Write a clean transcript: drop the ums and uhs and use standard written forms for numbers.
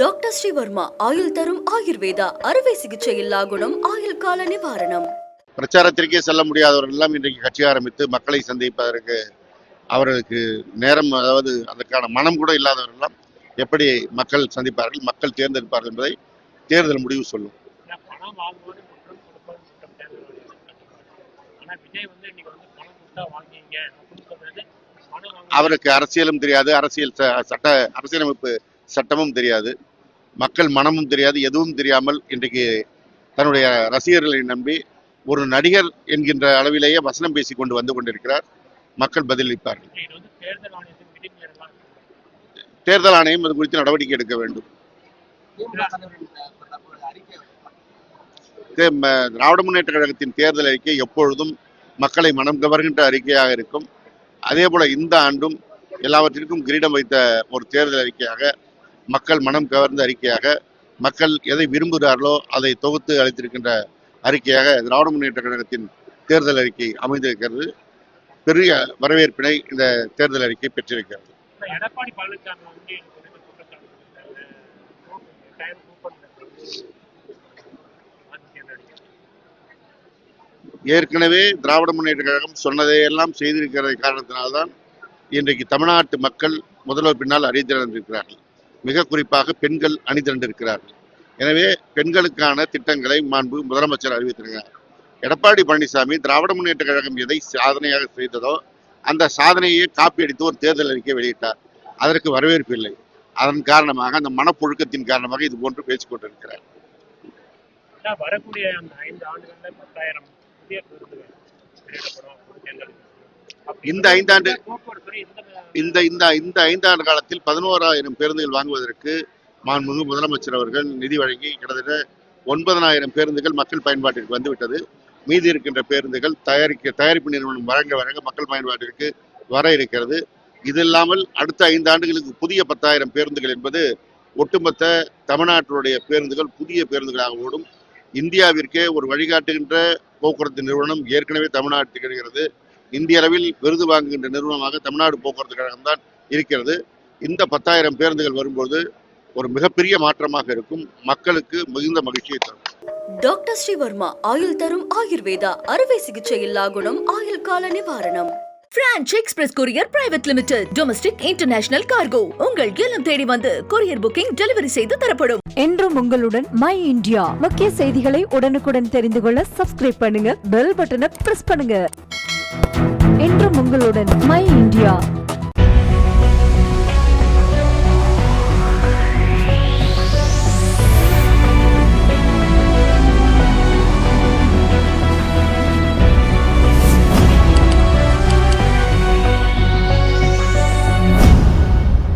Doctor Sreevarma ஆயுள் தரும் ஆயுர்வேதா அறுவை சிகிச்சை இல்லா குணம் ஆயுள் கால நிவாரணம். பிரச்சாரத்திற்கே செல்ல முடியாதவர்கள் எல்லாம் இன்றைக்கு கட்சி ஆரம்பித்து மக்களை சந்திப்பதற்கு அவர்களுக்கு நேரம், அதாவது அதற்கான மனம் கூட இல்லாதவர்கள் எல்லாம் எப்படி மக்கள் சந்திப்பார்கள், மக்கள் தேர்ந்தெடுப்பார்கள் என்பதை தேர்தல் முடிவு சொல்லும். அவருக்கு அரசியலும் தெரியாது, அரசியலமைப்பு சட்டமும் தெரியாது, மக்கள் மனமும் தெரியாது, எதுவும் தெரியாமல் இன்றைக்கு தன்னுடைய ரசிகர்களை நம்பி ஒரு நடிகர் என்கின்ற அளவிலேயே வசனம் பேசிக் கொண்டு வந்து கொண்டிருக்கிறார். மக்கள் பதிலளிப்பார்கள். தேர்தல் ஆணையம் அது குறித்து நடவடிக்கை எடுக்க வேண்டும். திராவிட முன்னேற்ற கழகத்தின் தேர்தல் அறிக்கை எப்பொழுதும் மக்களை மனம் கவர்கின்ற அறிக்கையாக இருக்கும். அதே போல இந்த ஆண்டும் எல்லாவற்றிற்கும் கிரீடம் வைத்த ஒரு தேர்தல் அறிக்கையாக, மக்கள் மனம் கவர்ந்த அறிக்கையாக, மக்கள் எதை விரும்புகிறார்களோ அதை தொகுத்து அளித்திருக்கின்ற அறிக்கையாக திராவிட முன்னேற்ற கழகத்தின் தேர்தல் அறிக்கை அமைந்திருக்கிறது. பெரிய வரவேற்பினை இந்த தேர்தல் அறிக்கை பெற்றிருக்கிறது. ஏற்கனவே திராவிட முன்னேற்ற கழகம் சொன்னதையெல்லாம் செய்திருக்கிற காரணத்தினால்தான் இன்றைக்கு தமிழ்நாட்டு மக்கள் முதல்வர் பின்னால் அணிதிரண்டிருக்கிறார்கள். மிக குறிப்பாக பெண்கள் அணிதிரண்டிருக்கிறார்கள். எனவே பெண்களுக்கான திட்டங்களை மாண்பு முதலமைச்சர் அறிவித்திருக்கிறார். எடப்பாடி பழனிசாமி திராவிட முன்னேற்ற கழகம் எதை சாதனையாக செய்ததோ அந்த சாதனையை காப்பி அடித்து ஒரு தேர்தல் அறிக்கை வெளியிட்டார். அதற்கு வரவேற்பு இல்லை. அதன் காரணமாக, அந்த மனப்புழுக்கத்தின் காரணமாக இது போன்று பேசிக் கொண்டிருக்கிறார். வரக்கூடிய அந்த 5 ஆண்டுகள்ல 10,000 புதிய பேருந்துகள் இந்த ஐந்தாண்டு காலத்தில் 11,000 பேருந்துகள் வாங்குவதற்கு மாண்புமிகு முதலமைச்சர் அவர்கள் நிதி வழங்கி கிட்டத்தட்ட 9,000 பேருந்துகள் மக்கள் பயன்பாட்டிற்கு வந்துவிட்டது. மீதி இருக்கின்ற பேருந்துகள் தயாரிப்பு நிறுவனம் வழங்க மக்கள் பயன்பாட்டிற்கு வர இருக்கிறது. இது இல்லாமல் அடுத்த 5 ஆண்டுகளுக்கு புதிய 10,000 பேருந்துகள் என்பது ஒட்டுமொத்த தமிழ்நாட்டினுடைய பேருந்துகள் புதிய பேருந்துகளாக ஓடும். இந்தியாவிற்கே ஒரு வழிகாட்டுகின்ற போக்குவரத்து நிறுவனம் ஏற்கனவே தமிழ்நாட்டில் திகழ்கிறது. இந்திய அளவில் விருது வாங்குகின்ற நிறுவனமாக தமிழ்நாடு போக்குவரத்து கழகம் தான் இருக்கிறது. இந்த 10,000 பேருந்துகள் வரும்போது ஒரு மிகப்பெரிய மாற்றமாக இருக்கும். மக்களுக்கு மிகுந்த மகிழ்ச்சியை தரும். டாக்டர் ஸ்ரீவர்மா ஆயுள் தரும் ஆயுர்வேதா அறுவை சிகிச்சை இல்லா குணம் ஆயுள் கால நிவாரணம். Branch express courier private limited. Domestic international cargo. உங்கள் இல்லம் தேடி வந்து கொரியர் புக்கிங் டெலிவரி செய்து தரப்படும். என்றும் உங்களுடன் மை இந்தியா. முக்கிய செய்திகளை உடனுக்குடன் தெரிந்து கொள்ள சப்ஸ்கிரைப் பண்ணுங்க, பெல் பட்டனை பிரஸ் பண்ணுங்க. என்றும் உங்களுடன் மை இந்தியா.